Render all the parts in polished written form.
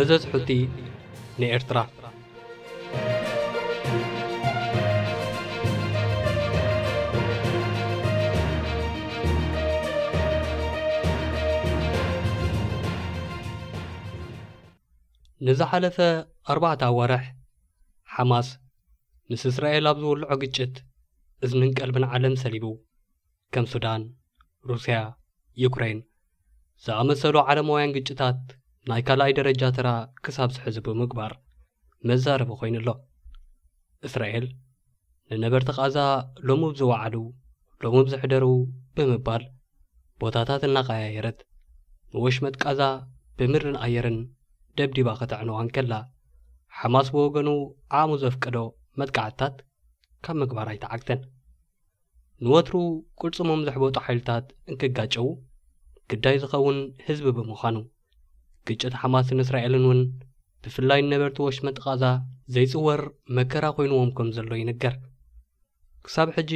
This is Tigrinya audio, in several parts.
مزز حوتي نإرترا نزحلفة 4 أوارح حماس مس إسرائيل أبزول عقجت إذن قلبنا عالم سليبو كم سودان روسيا يوكرين زامسلو عالمويان قجتات نايكالاي درجات را كساب سحزبو مقبار مزارب خوين الله إسرائيل لنبرت غازا لومو بزوعدو لومو بزحدرو بمبال بوتاتات النقايا يرد وشمت غازا بمرن أيرن دبديبا قطعنوان كلا حماس بوغنو عامو زفقدو مدقعتات كم مقبار يتعقتن نوترو كل صمم زحبوطو حيلتات انكقاجو قداي زخون حزب بمخانو ግጭት ሐማስን እስራኤልን ውን ብፍላይ ነበርቱ ወሽመጥ ጋዛ ዘይጽወር መከራ ኮይኑዎም ከም ዘሎ ይነገር ክሳብ ሕጂ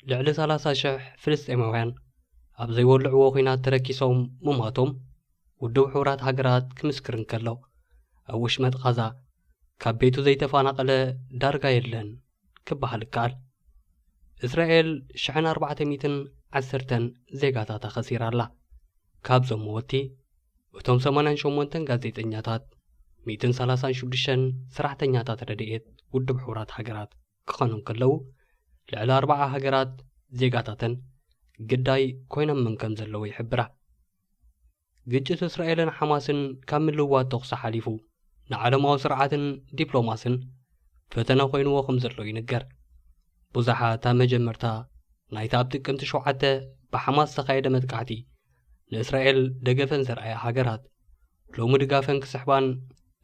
ልዕሊ 30,000 ፍልስጤማውያን ኣብ ዘይወልዕዎ ኩናት ተረኪሶም ሙማቶም ውድብ ሕብራት ሃገራት ክምስክርን ከለው ኣብ ወሽመጥ ጋዛ ካብ ቤቱ ዘይተፈናቀለ ዳርጋ የለን ክበሃል ይከኣል እስራኤል 1410 ዜጋታታ ኸሲራላ ካብዞም ሞቲ እቶም 88 ጋዜጠኛታት 136 ስራሕተኛታት ረድኤት ውድብ ሕብራት ሃገራት ክኾኑን ከለው ልዕሊ 40 ሃገራት ዜጋታትን ግዳይ ኮይኖም ከም ዘለው ይሕብራ ግጭት እስራኤልን ሐማስን ካብ ምልዋጥ ተኹስ ሓሊፉ ንዓለማዊ ስርዓትን ዲፕሎማስን ፈተና ኮይኑዎ ከም ዘሎ ይነገር ብዙሓት መጀመርታ ናይታ ኣብ ጥቅምቲ 7 ብሐማስ ተኻየደ መጥቃዕቲ ለእስራኤል ደገፈን ዘርአያ ሃገራት ሎሙ ድጋፈን ክስሕባን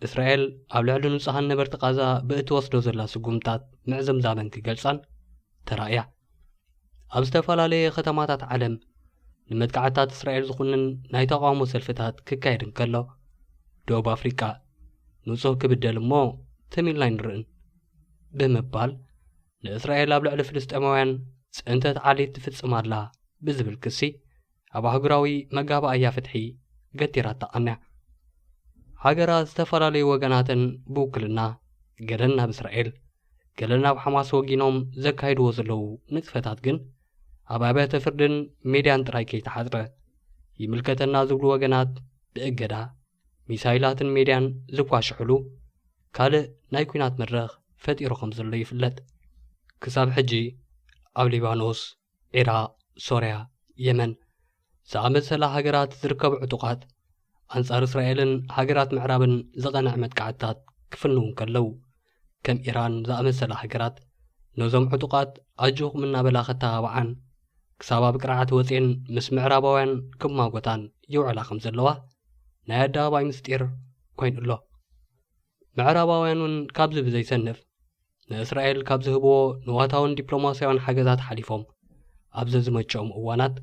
እስራኤል ኣብ ልዕሊ ንጹሃን ነበርቲ ጋዛ ብእትወስዶ ዘላ ስጉምታት ምዕዘምዛመን ክገልጻን ተራእያ ኣብ ዝተፈላለየ ከተማታት ዓለም ንመጥቃዕታት እስራኤል ዝኹንን ናይ ተቃውሞ ሰልፍታት ክካየድን ከሎ ደቡብ ኣፍሪካ ንጹህ ክብደል እሞ ተሚልናይ ንርእን ብምባል ንእስራኤል ኣብ ልዕሊ ፍልስጤማውያን ጽንተት ዓሌት ትፍጽማላ ብዝብል ክሲ ኣብ ሃገራዊ መጋባእያ ፍትሒ ገቲራት ተቐንያ ሃገራት ዝተፈላለዩ ወገናትን ብውክልና ገለና ብእስራኤል ገለና ብሐማስ ወጊኖም ዘካይድዎ ዘለው ንጥፈታት ግን ኣብ ኣብያተ ፍርድን ሜድያን ጥራይ ከይተሓፅረ ይምልከተና ዝብሉ ወገናት ብእገዳ ሚሳይላትን ሜድያን ዝኳሽሕሉ ካልእ ናይ ኩናት መድረኽ ፈጢሩ ከም ዘሎ ይፍለጥ ክሳብ ሕጂ ኣብ ሊባኖስ ኢራቅ ሶርያ የመን زعمت هاجرات زركب عتقات أنصار إسرائيل هاجرات معرابن زغنع متقعدات كفنون كلو كم إيران زعمت هاجرات نظام عتقات أجوه منا بلاغتها وعن كسبب قرعة وزين مس معرابوين كم موجودان يوعلا خمس اللوا نادا باي مستير كوين الله معرابوين كابز بزي سنف إسرائيل كابز هبو نواتاون دبلوماسيون حاجزات حليفهم أبزز متشوم أوانات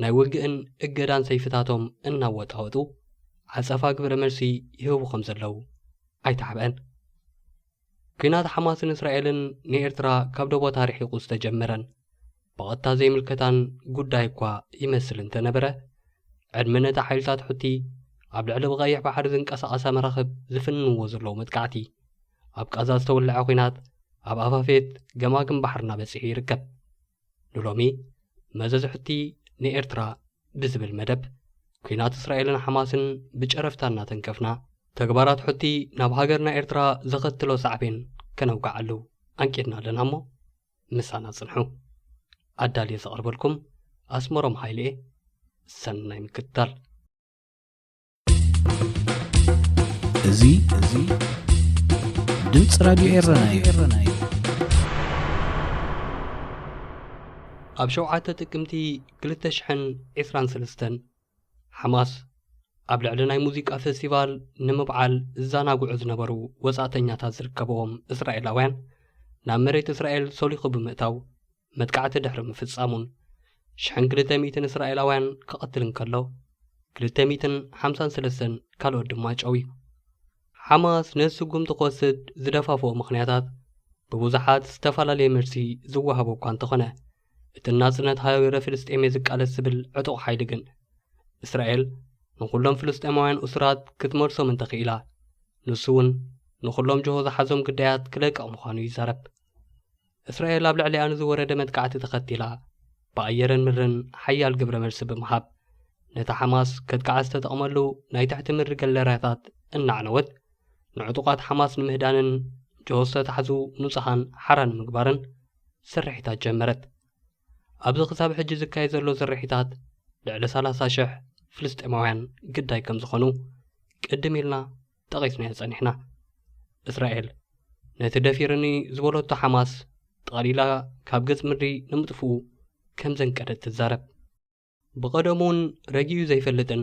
ናይ ውግእን እገዳን ሰይፍታቶም እናወጣወጡ ዓጸፋ ግብረ መልሲ ይህቡ ከም ዘለው ኣይተሓበአን ኩናት ሐማስን እስራኤልን ንኤርትራ ካብ ደቦ ታሪኽ ዝተጀመረን ብቐጥታ ዘይምልከታን ጉዳይ እኳ ይመስል እንተነበረ ዕድመ ነታ ሓይልታት ሕቲ ኣብ ልዕሊ ብቐይሕ ባሕሪ ዝንቀሳቐሳ መራኽብ ዝፍንንዎ ዘለው መጥቃዕቲ ኣብ ቃዛ ዝተወልዐ ኩናት ኣብ ኣፋፌት ገማግም ባሕርና በፂሑ ይርከብ ንሎሚ መዘዝ ሕቲ ንኤርትራ ብዝብል መደብ ኩናት እስራኤልን ሐማስን ብጨረፍታና ተንከፍና ተግባራት ሕቲ ናብ ሃገርና ኤርትራ ዘኸትሎ ሳዕቤን ከነውቃዓሉ አንቂድና ኣለና እሞ ምሳና ጽንሑ ኣዳልየ ዘቕርበልኩም ኣስመሮም ሃይሌ ሰናይ ምክትታል እዚ ድምፂ ራድዮ ኤረና እዩ ኣብ 7 ጥቅምቲ 2023 ሐማስ ኣብ ልዕሊ ናይ ሙዚቃ ፌስቲቫል ንምብዓል ዘናግዑ ዝነበሩ ወጻእተኛታት ዝርከብዎም እስራኤላውያን ናብ መሬት እስራኤል ሰሊኹ ብምእታው መጥቃዕቲ ድሕሪ ምፍጻሙን 1200 እስራኤላውያን ክቐትልን ከሎ 253 ካልኦት ድማ ጨው ሐማስ ነስጉምቲ ክወስድ ዝደፋፍኦ ምኽንያታት ብብዙሓት ዝተፈላለየ መልሲ ዝወሃቦ እኳ እንተኾነ እቲ ናጽነት ሃገረ ፍልስጤም ዝቃለስ ዝብል ዕጡቕ ሓይሊ ግን እስራኤል ንኩሎም ፍልስጤማውያን እስራት ክትመርሶም እንተኽኢላ ንሱውን ንኹሎም ጆሆ ዝሓዞም ግዳያት ክለቅቕ ምዃኑ ይዛረብ። እስራኤል ኣብ ልዕሊኣ ንዝወረደ መጥቃዕቲ ተኸቲላ ብኣየርን ምድርን ሓያል ግብረ መልሲ ብምሃብ ነታ ሓማስ ከጥቃዓ ዝተጠቕመሉ ናይ ትሕቲ ምድሪ ገለራታት እናዕነወት ንዕጡቓት ሓማስ ንምህዳንን ጆሆ ዝተታሕዙ ንጹሃን ሓራ ንምግባርን ስርሒታት ጀመረት። ኣብዚ ክሳብ ሕጂ ዝካየድ ዘሎ ስርሒታት ልዕሊ 30,000 ፍልስጤማውያን ግዳይ ከም ዝኾኑ ቅድም ኢልና ጠቒስና ፀኒሕና። እስራኤል ነቲ ደፊርኒ ዝበለቶ ሓማስ ጠቕሊላ ካብ ገጽ ምድሪ ንምጥፍኡ ከም ዘንቀደት ትዛረብ። ብቐደሙን ረጊዩ ዘይፈልጥን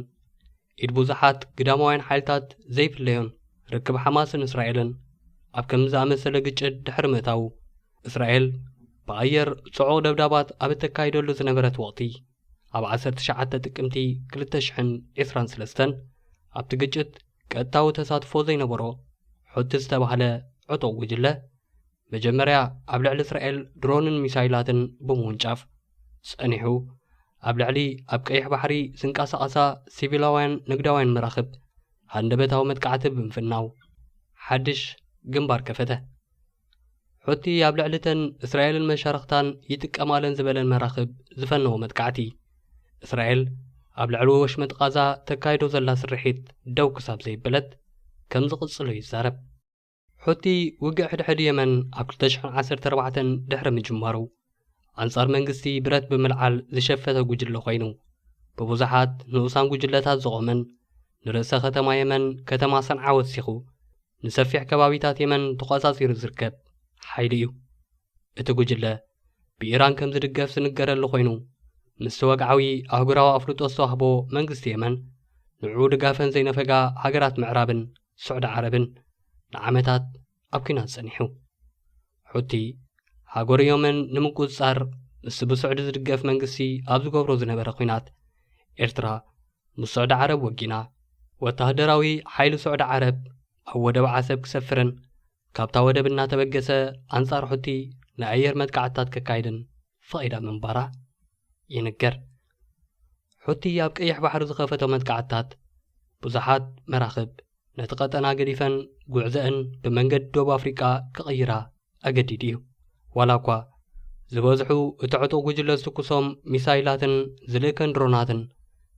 ኢድ ብዙሓት ግዳማውያን ሓይልታት ዘይፍለዮን ርክብ ሓማስን እስራኤልን ኣብ ከም ዝኣመሰለ ግጭት ድሕሪ ምእታው እስራኤል ብኣየር ጽዑቕ ደብዳባት ኣብ እተካይደሉ ዝነበረት ወቕቲ ኣብ 19 ጥቅምቲ 2023 ኣብቲ ግጭት ቀጥታዊ ተሳትፎ ዘይነበሮ ሑቲ ዝተባህለ ዕጡቕ ጉጅለ መጀመርያ ኣብ ልዕሊ እስራኤል ድሮንን ሚሳይላትን ብምውንጫፍ ጸኒሑ ኣብ ልዕሊ ኣብ ቀይሕ ባሕሪ ዝንቀሳቐሳ ሲቪላውያን ንግዳውያን መራኽብ ሃንደበታዊ መጥቃዕቲ ብምፍናው ሓድሽ ግንባር ከፈተ። ሑቲ ኣብ ልዕሊተን እስራኤልን መሻርክታን ይጥቀማለን ዝበለን መራኽብ ዝፈነዎ መጥቃዕቲ እስራኤል ኣብ ልዕሊ ወሽመጥ ቃዛ ተካይዶ ዘላ ስርሒት ደው ክሳብ ዘይበለት ከም ዝቕጽሉ ይዛረብ። ሑቲ ውግዕ ሕድሕድ የመን ኣብ 2014 ድሕሪ ምጅማሩ ኣንጻር መንግስቲ ብረት ብምልዓል ዝሸፈተ ጉጅለ ኮይኑ ብብዙሓት ንኡሳን ጉጅለታት ዝቖመን ንርእሰ ከተማ የመን ከተማ ሰንዓ ወሲኹ ንሰፊሕ ከባቢታት የመን ተቆጻጺሩ ዝርከብ ሓይሊ እዩ። እቲ ጉጅለ ብኢራን ከም ዝድገፍ ዝንገረሉ ኮይኑ ምስ ወግዓዊ ኣህጉራዊ ኣፍልጦ ዝተዋህቦ መንግስቲ የመን ንዕኡ ድጋፈን ዘይነፈጋ ሃገራት ምዕራብን ስዑድ ዓረብን ንዓመታት ኣብ ኩናት ጸኒሑ። ሑቲ ሃገር የመን ንምቁጽጻር ምስ ብስዑድ ዝድገፍ መንግስቲ ኣብ ዝገብሮ ዝነበረ ኩናት ኤርትራ ምስ ስዑድ ዓረብ ወጊና ወታደራዊ ሓይሊ ስዑድ ዓረብ ኣብ ወደብ ዓሰብ ክሰፍርን ካብታ ወደብ እናተበገሰ ኣንጻር ሑቲ ንኣየር መጥቃዕትታት ከካይድን ፈቒዳ ምንባራ ይንገር። ሑቲ ኣብ ቀይሕ ባሕሪ ዝኸፈቶ መጥቃዕትታት ብዙሓት መራኽብ ነቲ ቀጠና ገዲፈን ጉዕዘአን ብመንገዲ ደቡብ ኣፍሪቃ ክቕይራ ኣገዲድ እዩ። ዋላ እኳ ዝበዝሑ እቲ ዕጡቕ ጉጅለ ዝትኩሶም ሚሳይላትን ዝልእከን ድሮናትን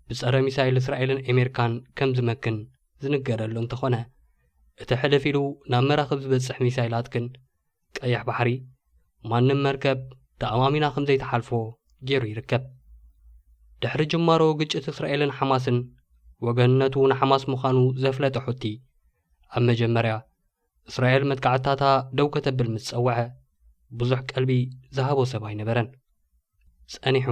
ብጸረ ሚሳይል እስራኤልን ኣሜሪካን ከም ዝመክን ዝንገረሉ እንተኾነ እቲ ሕልፍ ኢሉ ናብ መራኽብ ዝበጽሕ ሚሳይላት ግን ቀይሕ ባሕሪ ማንም መርከብ ተኣማሚና ከም ዘይተሓልፎ ገይሩ ይርከብ። ድሕሪ ጅማሮ ግጭት እስራኤልን ሓማስን ወገንነቱ ንሓማስ ምዃኑ ዘፍለጠ ሑቲ ኣብ መጀመርያ እስራኤል መጥቃዕትታታ ደው ከተብል ምስ ፀውዐ ብዙሕ ቀልቢ ዝሃቦ ሰብ ኣይነበረን። ጸኒሑ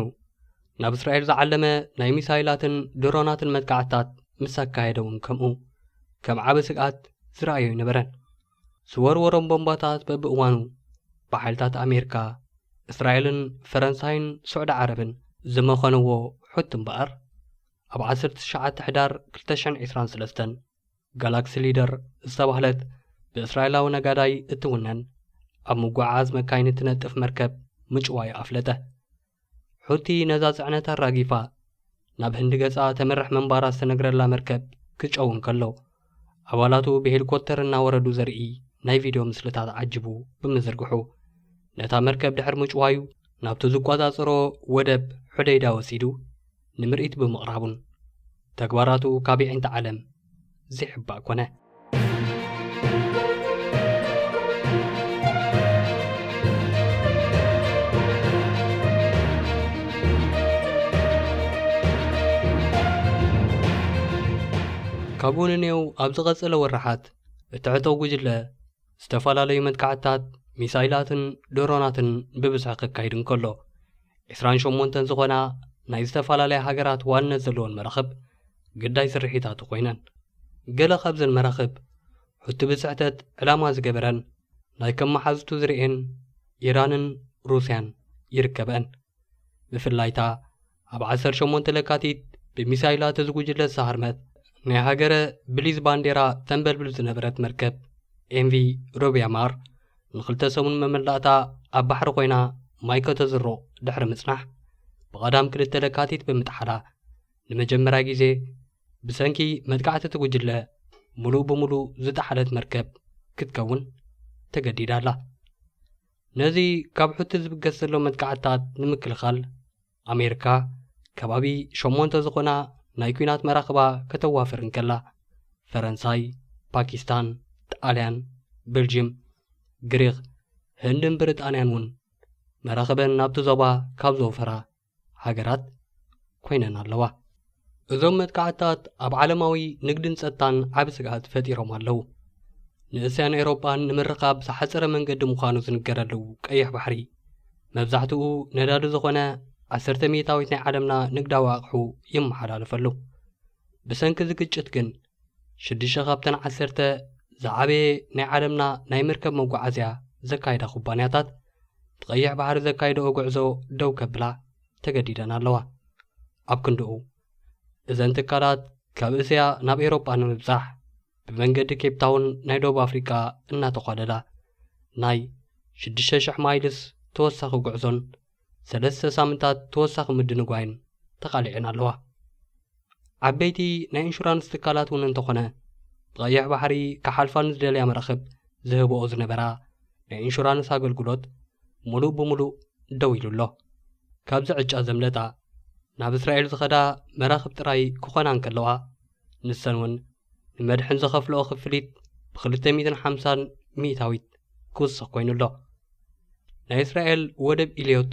ናብ እስራኤል ዝዓለመ ናይ ሚሳይላትን ድሮናትን መጥቃዕትታት ምስ ኣካየደውን ከምኡ ከም ዓበ ስግኣት ዝረኣዮ ይነበረን። ዝወርወሮም ቦምባታት በብእዋኑ ብሓይልታት ኣሜሪካ፣ እስራኤልን ፈረንሳይን ስዑድ ዓረብን ዝመኸንዎ ሑቲ እምበኣር ኣብ 19 ሕዳር 2023 ጋላክሲ ሊደር ዝተባህለት ብእስራኤላዊ ነጋዳይ እትውነን ኣብ ምጉዓዝ መካይን እትነጥፍ መርከብ ምጭዋይ ኣፍለጠ። ሑቲ ነዛ ጽዕነት ኣራጊፋ ናብ ህንዲ ገጻ ተመርሕ መንባራ ዝተነግረላ መርከብ ክጨውን ከሎ ኣባላቱ ብሄሊኮፕተር እናወረዱ ዘርኢ ናይ ቪድዮ ምስልታት ዓጅቡ ብምዝርግሑ ነታ መርከብ ድሕሪ ምጭዋዩ ናብቲ ዝቆጻጽሮ ወደብ ሑደይዳ ወሲዱ ንምርኢት ብምቕራቡን ተግባራቱ ካብ ዕንተ ዓለም ዘይሕባእ ኮነ። ካብኡ ንኔው ኣብ ዝቐጸለ ወራሓት እቲ ዕጡቕ ጉጅለ ዝተፈላለዩ መጥቃዕትታት ሚሳይላትን ድሮናትን ብብዝሒ ክካይድ እንከሎ 28 ዝኾና ናይ ዝተፈላለያ ሃገራት ዋንነት ዘለዎን መራኽብ ግዳይ ስርሒታቱ ኮይነን። ገለ ካብዘን መራኽብ ሑቲ ብጽሕተት ዕላማ ዝገበረን ናይ ከመሓዝቱ ዝርአን ኢራንን ሩስያን ይርከበን። ብፍላይታ ኣብ 18 ለካቲት ብሚሳይላት ዝጉጅለ ዝተሃርመት ናይ ሃገረ ብሊዝ ባንዴራ ተንበልብል ዝነበረት መርከብ ኤምቪ ሮቢያ ማር ንኽልተ ሰሙን መመላእታ ኣብ ባሕሪ ኮይና ማይ ከተዝርቕ ድሕሪ ምጽናሕ ብቐዳም 2 ለካቲት ብምጥሓላ ንመጀመርያ ግዜ ብሰንኪ መጥቃዕቲ ትጉጅለ ሙሉእ ብምሉእ ዝጠሓለት መርከብ ክትከውን ተገዲዳ ኣላ። ነዚ ካብ ሕቲ ዝብገስ ዘሎ መጥቃዕትታት ንምክልኻል ኣሜሪካ ከባቢ 8 ዝኾና ናይ ኩናት መራኽባ ከተዋፍር እንከላ ፈረንሳይ፣ ፓኪስታን፣ ጣልያን፣ ቤልጅየም፣ ግሪክ፣ ህንድን ብሪጣንያን እውን መራኽበን ናብቲ ዞባ ካብ ዘወፈራ ሃገራት ኮይነን ኣለዋ። እዞም መጥቃዕትታት ኣብ ዓለማዊ ንግድን ጸጥታን ዓብ ስጋት ፈጢሮም ኣለዉ። ንእስያን ኤውሮጳን ንምርኻብ ዝሓፀረ መንገዲ ምዃኑ ዝንገረሉ ቀይሕ ባሕሪ መብዛሕትኡ ነዳዲ ዝኾነ 10 ሚእታዊት ናይ ዓለምና ንግዳዊ ኣቕሑ ይመሓላለፈሉ። ብሰንኪ ዝግጭት ግን 6 ካብተን 10 ዝዓበየ ናይ ዓለምና ናይ መርከብ መጓዓዝያ ዘካይዳ ኩባንያታት ትቐይሕ ባሕሪ ዘካይደኦ ጉዕዞ ደው ከብላ ተገዲደን ኣለዋ። ኣብ ክንድኡ እዘን ትካላት ካብ እስያ ናብ ኤውሮጳ ንምብጻሕ ብመንገዲ ኬፕታውን ናይ ደቡብ ኣፍሪካ እናተጓደላ ናይ 6,000 ማይልስ ተወሳኺ ጉዕዞን 3 ሳምንታት ተወሳኺ ምድንጓይን ተቓሊዐን ኣለዋ። ዓበይቲ ናይ ኢንሹራንስ ትካላት እውን እንተኾነ ብቐይሕ ባሕሪ ካሓልፋ ንዝደልያ መራኽብ ዝህብኦ ዝነበራ ናይ ኢንሹራንስ ኣገልግሎት ሙሉእ ብምሉእ ደው ኢሉሎ። ካብዚ ዕጫ ዘምለጣ ናብ እስራኤል ዝኸዳ መራኽብ ጥራይ ክኾና እንከለዋ ንሰን እውን ንመድሕን ዘኸፍልኦ ክፍሊት ብ250 ሚእታዊት ክውስኽ ኮይኑሎ። ናይ እስራኤል ወደብ ኢልዮት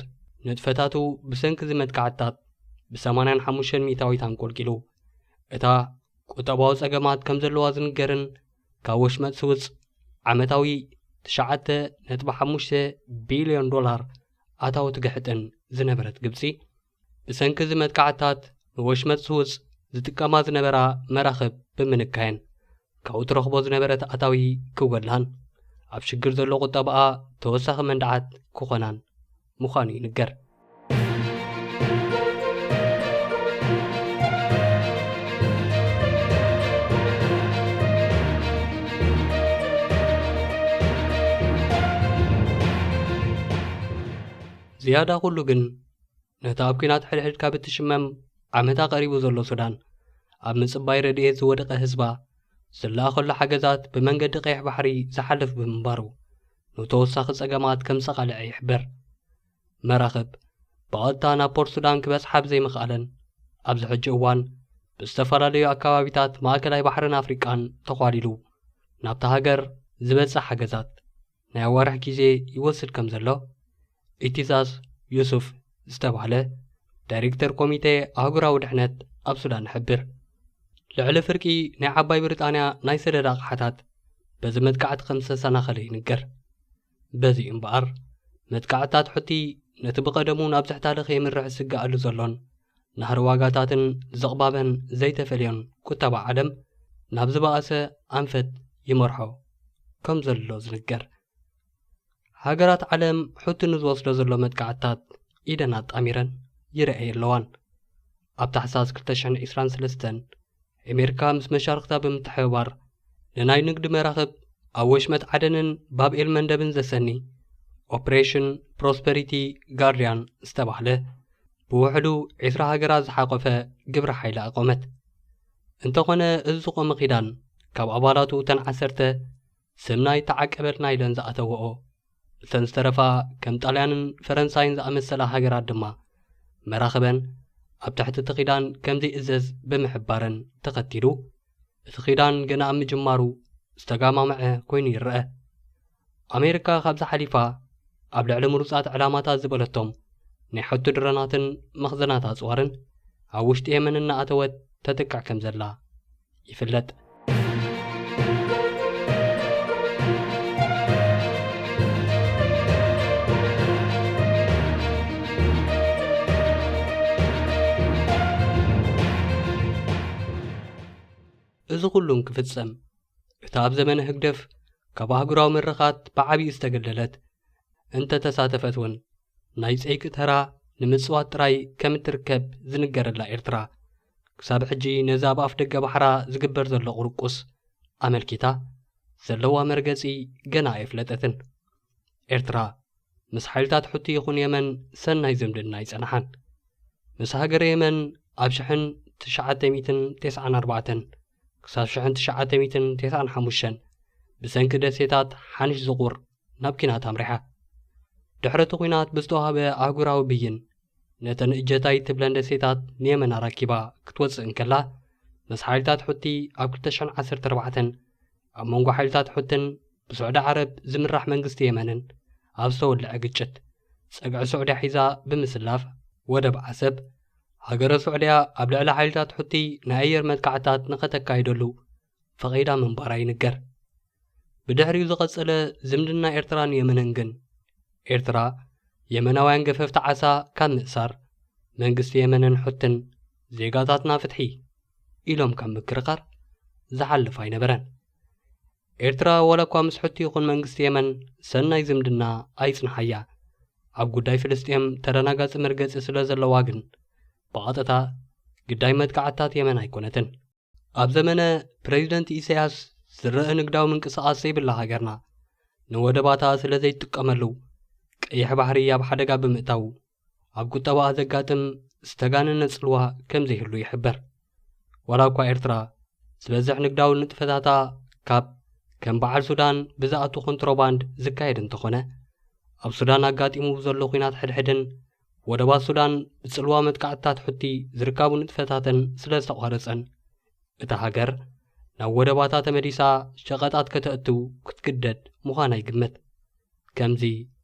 ንጥፈታቱ ብሰንኪ ዝመጥቃዕትታት ብ85 ሚእታዊት አንቆልቂሉ እታ ቁጠባዊ ጸገማት ከም ዘለዋ ዝንገርን ካብ ወሽመጥ ስውፅ ዓመታዊ 9.5 ቢልዮን ዶላር ኣታዊ ትግሕጥን ዝነበረት ግብፂ ብሰንኪ ዝመጥቃዕትታት ንወሽመጥ ስውፅ ዝጥቀማ ዝነበራ መራኽብ ብምንካየን ካብኡ ትረኽቦ ዝነበረት ኣታዊ ክወላን ኣብ ሽግር ዘሎ ቁጠባኣ ተወሳኺ መንዳዓት ክኾናን ምዃኑ ይንገር። ዝያዳ ኩሉ ግን ነታ ኣብ ኩናት ሕድሕድካ ብትሽመም ዓመታ ቀሪቡ ዘሎ ሱዳን ኣብ ምጽባይ ረድኤት ዝወደቐ ህዝባ ዝለኣኸሉ ሓገዛት ብመንገዲ ቀይሕ ባሕሪ ዝሓልፍ ብምንባሩ ንተወሳኺ ጸገማት ከም ዘቓልዐ ይሕበር። መራኽብ ብቐጥታ ናብ ፖርት ሱዳን ክበጽሓ ብዘይምኽኣለን ኣብዚ ሕጂ እዋን ብዝተፈላለዩ ኣከባቢታት ማእከላይ ባሕርን ኣፍሪቃን ተጓዲሉ ናብታ ሃገር ዝበጽሕ ሓገዛት ናይ ኣዋርሕ ግዜ ይወስድ ከም ዘሎ ኢቲዛዝ ዩሱፍ ዝተባህለ ዳይሬክተር ኮሚቴ ኣህጉራዊ ድሕነት ኣብ ሱዳን ይሕብር። ልዕሊ ፍርቂ ናይ ዓባይ ብሪጣንያ ናይ ሰደድ ኣቕሓታት በዚ መጥቃዕቲ ከም ዝተሰናኸለ ይንገር። በዚ እምበኣር መጥቃዕትታት ሕቲ ነቲ ብቐደሙ ናብ ዝሕታለኸ የምርሕ ዝስጋኣሉ ዘሎን ናህሪ ዋጋታትን ዘቕባበን ዘይተፈልዮን ቁጠባ ዓለም ናብ ዝበኣሰ ኣንፈት ይመርሖ ከም ዘሎ ዝንገር። ሃገራት ዓለም ሕቲ ንዝወስዶ ዘሎ መጥቃዕትታት ኢደን ኣጣሚረን ይረአየ ኣለዋን። ኣብ ታሕሳስ 2023 ኣሜሪካ ምስ መሻርክታ ብምትሕብባር ንናይ ንግዲ መራኽብ ኣብ ወሽመጥ ዓደንን ባብኤል መንደብን ዘሰኒ ኦፕሬሽን ፕሮስፐሪቲ ጋርዲያን ዝተባህለ ብውሕዱ 20 ሃገራት ዝሓቆፈ ግብረ ሓይሊ ኣቆመት። እንተኾነ እዚ ዝቆመ ኺዳን ካብ ኣባላቱ ተን 10 ስምናይ ተዓቀበልና ኢለን ዝኣተውኦ እተን ዝተረፋ ከም ጣልያንን ፈረንሳይን ዝኣመሰላ ሃገራት ድማ መራኽበን ኣብ ትሕቲ እቲ ኺዳን ከምዘይእዘዝ ብምሕባረን ተኸቲሉ እቲ ኺዳን ገና ኣብ ምጅማሩ ዝተጋማምዐ ኮይኑ ይርአ። ኣሜሪካ ካብዚ ሓሊፋ ኣብ ልዕሊ ምሩፃት ዕላማታት ዝበለቶም ናይ ሕቱ ድረናትን መኽዘናት ኣፅዋርን ኣብ ውሽጢ የመን እናኣተወት ተጥቃዕ ከም ዘላ ይፍለጥ። እዚ ኩሉን ክፍጸም እታ ኣብ ዘመነ ህግደፍ ካብ ኣህጉራዊ መድረኻት ብዓብዪ ዝተገለለት እንተተሳተፈት እውን ናይ ፀይቂ ተራ ንምጽዋት ጥራይ ከም እትርከብ ዝንገረላ ኤርትራ ክሳብ ሕጂ ነዛ ኣብ ኣፍ ደገ ባሕራ ዝግበር ዘሎ ቁርቁስ ኣመልኪታ ዘለዋ መርገጺ ገና ኣይፍለጠትን። ኤርትራ ምስ ሓይልታት ሕቲ ይኹን የመን ሰናይ ዝምድና ይጸንሓን። ምስ ሃገረ የመን ኣብ 1994 ክሳብ 1995 ብሰንኪ ደሴታት ሓንሽ ዝቑር ናብ ኪናት ኣምሪሓ ድሕሪ እቲ ኲናት ብዝተዋህበ ኣህጉራዊ ብይን ነተን እጀታይ ትብለን ደሴታት ንየመን ኣራኪባ ክትወፅእ እንከላ ምስ ሓይልታት ሕቲ ኣብ 2014 ኣብ መንጎ ሓይልታት ሕትን ብስዑዲ ዓረብ ዝምራሕ መንግስቲ የመንን ኣብ ዝተወልዐ ግጭት ፀግዒ ሱዑድያ ሒዛ ብምስላፍ ወደብ ዓሰብ ሃገረ ሱዑድያ ኣብ ልዕሊ ሓይልታት ሕቲ ናይ ኣየር መጥቃዕታት ንኸተካይደሉ ፈቒዳ ምንባራ ይንገር። ብድሕሪኡ ዝቐጸለ ዝምድና ኤርትራን የመንን ግን ኤርትራ የመናውያን ገፈፍቲ ዓሳ ካብ ምእሳር መንግስቲ የመንን ሕትን ዜጋታትና ፍትሒ ኢሎም ካብ ምክርኻር ዝሓልፍ ኣይነበረን። ኤርትራ ወላ እኳ ምስ ሕቲ ይኹን መንግስቲ የመን ሰናይ ዝምድና ኣይጽንሓያ ኣብ ጉዳይ ፍልስጥኤም ተረጋጋፂ መርገፂ ስለ ዘለዋ ግን ብቐጥታ ግዳይ መጥቃዕታት የመን ኣይኮነትን። ኣብ ዘመነ ፕሬዚደንት ኢሳያስ ዝረአ ንግዳዊ ምንቅስቓስ ዘይብላ ሃገርና ንወደባታ ስለ ዘይትጥቀመሉ ቀይሕ ባሕሪ ኣብ ሓደጋ ብምእታው ኣብ ቁጠባኣ ዘጋጥም ዝተጋነነ ጽልዋ ከም ዘይህሉ ይሕበር። ወላ እኳ ኤርትራ ዝበዝሕ ንግዳዊ ንጥፈታታ ካብ ከም በዓል ሱዳን ብዝኣቱ ኮንትሮባንድ ዝካየድ እንተኾነ ኣብ ሱዳን ኣጋጢሙ ዘሎ ኲናት ሕድሕድን ወደባት ሱዳን ብጽልዋ መጥቃዕትታት ሕቲ ዝርካቡ ንጥፈታትን ስለ ዝተቋረፀን እታ ሃገር ናብ ወደባታ ተመዲሳ ሸቐጣት ከተእቱ ክትግደድ ምዃና ይግመት። ከምዚ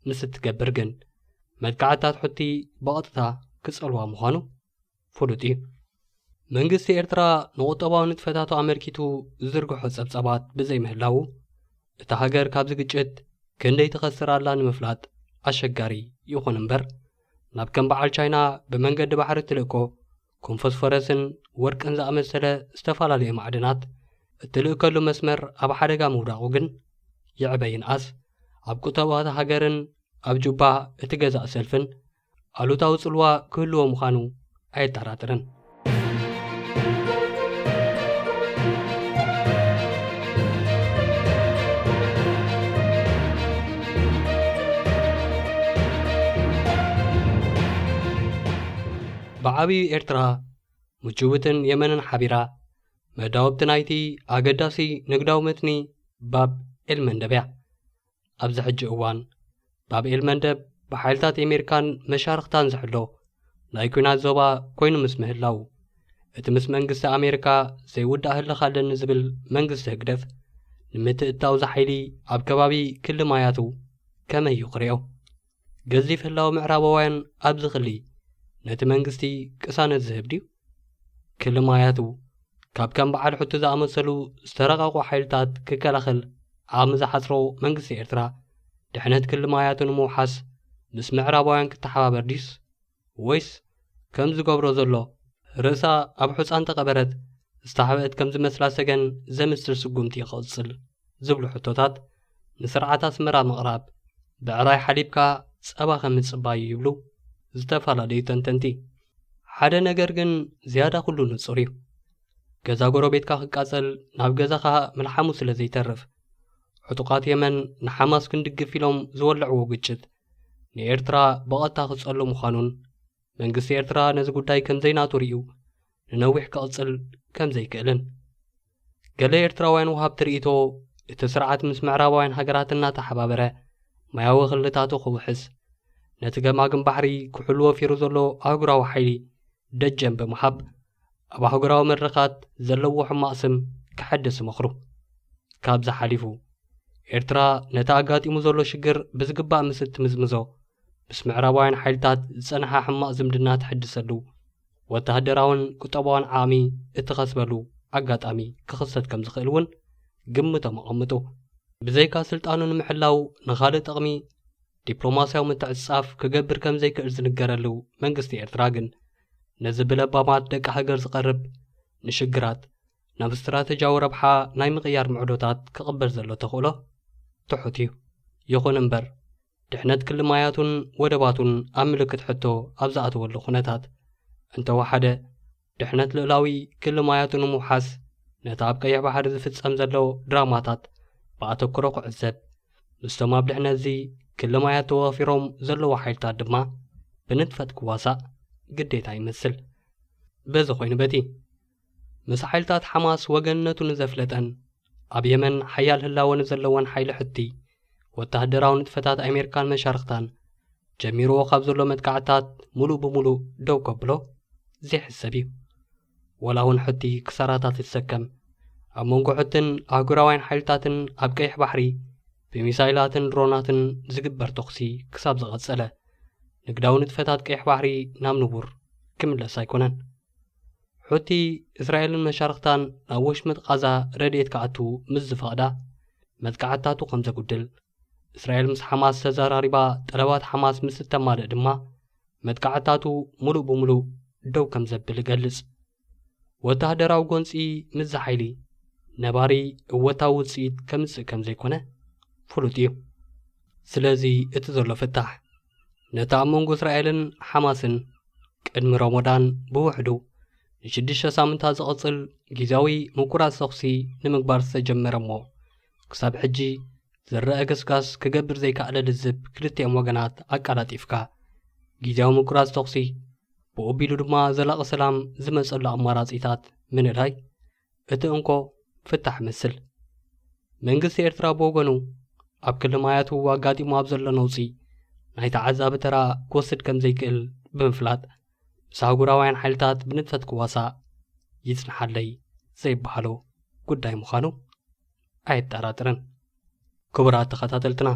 ምስ እትገብር ግን መጥቃዕትታት ሕቲ ብቐጥታ ክጸልዋ ምዃኑ ፍሉጥ እዩ። መንግስቲ ኤርትራ ንቁጠባዊ ንጥፈታቱ ኣመልኪቱ ዝዝርግሖ ጸብጸባት ብዘይምህላው እታ ሃገር ካብዚ ግጭት ክንደይ ትኸስር ኣላ ንምፍላጥ ኣሸጋሪ ይኹን እምበር ናብ ከም በዓል ቻይና ብመንገዲ ባሕሪ እትልእኮ ከም ፎስፎረስን ወርቅን ዝኣመሰለ ዝተፈላለየ ማዕድናት እትልእከሉ መስመር ኣብ ሓደጋ ምውዳቑ ግን ይዕበይንኣስ ኣብ ቁጠባታ ሃገርን ኣብ ጁባ እቲ ገዛእ ሰልፍን ኣሉታዊ ጽልዋ ክህልዎ ምዃኑ ኣየጠራጥርን። ብዓብዪ ኤርትራ ምችውትን የመንን ሓቢራ መዳወብቲ ናይቲ ኣገዳሲ ንግዳዊ መትኒ ባብ ኤልመንደብ እያ። ኣብዚ ሕጂ እዋን ባብ ኤልመንደብ ብሓይልታት ኣሜሪካን መሻርክታን ዝሕሎ ናይ ኲናት ዞባ ኮይኑ ምስ ምህላው እቲ ምስ መንግስቲ ኣሜሪካ ዘይውዳእ ህለኻ ኣለኒ ዝብል መንግስቲ ህግደፍ ንምትእታው ዝሓይሊ ኣብ ከባቢ ክሊ ማያቱ ከመይ ይኽርዮ? ገዚፍ ህላዊ ምዕራባውያን ኣብ ዝኽሊ ነቲ መንግስቲ ቅሳነት ዝህብ ድዩ? ክሊ ማያቱ ካብ ከም በዓል ሕቱ ዝኣመሰሉ ዝተረቓቑ ሓይልታት ክከላኸል ዓቕሚ ዝሓፅሮ መንግስቲ ኤርትራ ድሕነት ክሊ ማያቱ ንምውሓስ ምስ ምዕራባውያን ክተሓባበር ዲስ ወይስ ከም ዝገብሮ ዘሎ ርእሳ ኣብ ሑፃን ተቐበረት ዝተሓበአት ከም ዝመስላ ሰገን ዘምስል ስጉምቲ ይቕጽል ዝብሉ ሕቶታት ንስርዓት ኣስመራ ምቕራብ ብዕራይ ሓሊብካ ጸባ ከም ምጽባይ ይብሉ ዝተፈላለዩ ተንተንቲ። ሓደ ነገር ግን ዝያዳ ኩሉ ንጹር እዩ። ገዛ ጎረቤትካ ክቃጸል ናብ ገዛኻ ምልሓሙ ስለ ዘይተርፍ ዕጡቓት የመን ንሓማስ ክንድግፍ ኢሎም ዝወልዕዎ ግጭት ንኤርትራ ብቐጥታ ክጸሉ ምዃኑን መንግስቲ ኤርትራ ነዚ ጉዳይ ከም ዘይናቱ ርዩ ንነዊሕ ክቕጽል ከም ዘይክእልን ገለ ኤርትራውያን ውሃብ ትርኢቶ እቲ ስርዓት ምስ ምዕራባውያን ሃገራት እናተሓባበረ ማያዊ ኽልታቱ ክውሕስ ነቲ ገማግም ባሕሪ ክሕልዎ ፊሩ ዘሎ ኣህጉራዊ ሓይሊ ደጀን ብምሃብ ኣብ ኣህጉራዊ መድረኻት ዘለዎ ሕማቕ ስም ክሐድስ ይመኽሩ። ካብዚ ሓሊፉ ኤርትራ ነቲ ኣጋጢሙ ዘሎ ሽግር ብዝግባእ ምስ እትምዝምዞ ምስ ምዕራባውያን ሓይልታት ዝጸንሐ ሕማቕ ዝምድና ትሕድሰሉ ወተሃደራውን ቁጠባውን ዓቕሚ እትኸስበሉ ኣጋጣሚ ክኽሰት ከም ዝኽእል እውን ግምቶም ኣቐምጡ። ብዘይካ ስልጣኑ ንምሕላው ንኻልእ ጠቕሚ ዲፕሎማስያዊ ምትዕጽጻፍ ክገብር ከም ዘይክእል ዝንገረሉ መንግስቲ ኤርትራ ግን ነዚ ብለባማት ደቂ ሃገር ዝቐርብ ንሽግራት ናብ ስትራቴጂያዊ ረብሓ ናይ ምቕያር ምዕዶታት ክቕበል ዘሎ ተኽእሎ ትሑት እዩ። ይኹን እምበር ድሕነት ክሊ ማያቱን ወደባቱን ኣብ ምልክት ሕቶ ኣብ ዝኣተወሉ ኩነታት እንተወሓደ ድሕነት ልዕላዊ ክሊ ማያቱን ምውሓስ ነቲ ኣብ ቀይሕ ባሕሪ ዝፍጸም ዘሎ ድራማታት ብኣተኩሮ ክዕዘብ ምስቶም ኣብ ድሕነት እዚ ክሊ ማያት ተዋፊሮም ዘለዎ ሓይልታት ድማ ብንጥፈት ክዋሳእ ግዴታ ይመስል። በዚ ኮይኑ በቲ ምስ ሓይልታት ሓማስ ወገንነቱ ንዘፍለጠን ኣብ የመን ሓያል ህላወ ንዘለወን ሓይሊ ሕቲ ወተሃደራዊ ንጥፈታት ኣሜሪካን መሻርክታን ጀሚርዎ ካብ ዘሎ መጥቃዕታት ሙሉእ ብምሉእ ደው ከብሎ ዘይሕሰብ እዩ። ወላ እውን ሕቲ ክሳራታት ዝሰከም ኣብ መንጎ ሕትን ኣህጉራውያን ሓይልታትን ኣብ ቀይሕ ባሕሪ ብሚሳይላትን ድሮናትን ዝግበር ተኽሲ ክሳብ ዝቐጸለ ንግዳዊ ንጥፈታት ቀይሕ ባሕሪ ናብ ንቡር ክምለስ ኣይኮነን። ሕቲ እስራኤልን መሻርክታን ናብ ወሽመጥ ቃዛ ረድኤት ክኣቱ ምስ ዝፈቕዳ መጥቃዕታቱ ከም ዘጉድል እስራኤል ምስ ሓማስ ተዘራሪባ ጠለባት ሓማስ ምስ እተማልእ ድማ መጥቃዕታቱ ሙሉእ ብምሉእ ደው ከም ዘብል ይገልጽ። ወተሃደራዊ ጎንፂ ምስ ሓይሊ ነባሪ እወታዊ ውፅኢት ከምጽእ ከም ዘይኮነ ፍሉጥ እዩ። ስለዚ እቲ ዘሎ ፍታሕ ነታ ኣብ መንጎ እስራኤልን ሓማስን ቅድሚ ረመዳን ብውሕዱ ን6 ሳምንታት ዝቕጽል ጊዜያዊ ምቁራጽ ተኽሲ ንምግባር ዝተጀመረ እሞ ክሳብ ሕጂ ዝረአ ገስጋስ ክገብር ዘይከኣለ ልዝብ ክልቲኦም ወገናት ኣቃላጢፍካ ጊዜያዊ ምቁራጽ ተኽሲ ብኦቢሉ ድማ ዘላቒ ሰላም ዝመጸሉ ኣማራጺታት ምንዳይ እቲ እንኮ ፍታሕ መስል። መንግስቲ ኤርትራ ብወገኑ ኣብ ክልማያቱ ኣጋጢሙ ኣብ ዘሎ ነውፂ ናይ ተዓዛቢ ተራ ክወስድ ከም ዘይክእል ብምፍላጥ ምስ ኣህጉራውያን ሓይልታት ብንጥፈት ክዋሳእ ይጽንሓለይ ዘይበሃሎ ጉዳይ ምዃኑ ኣይጠራጥርን። ክቡራት ተኸታተልትና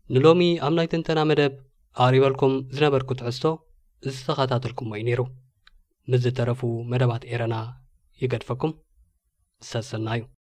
ንሎሚ ኣብ ናይ ትንተና መደብ ኣቕሪበልኩም ዝነበርኩ ትሕዝቶ ዝተኸታተልኩሞ እዩ ነይሩ። ምስ ዝተረፉ መደባት ኤረና ይገድፈኩም ሰሰና እዩ።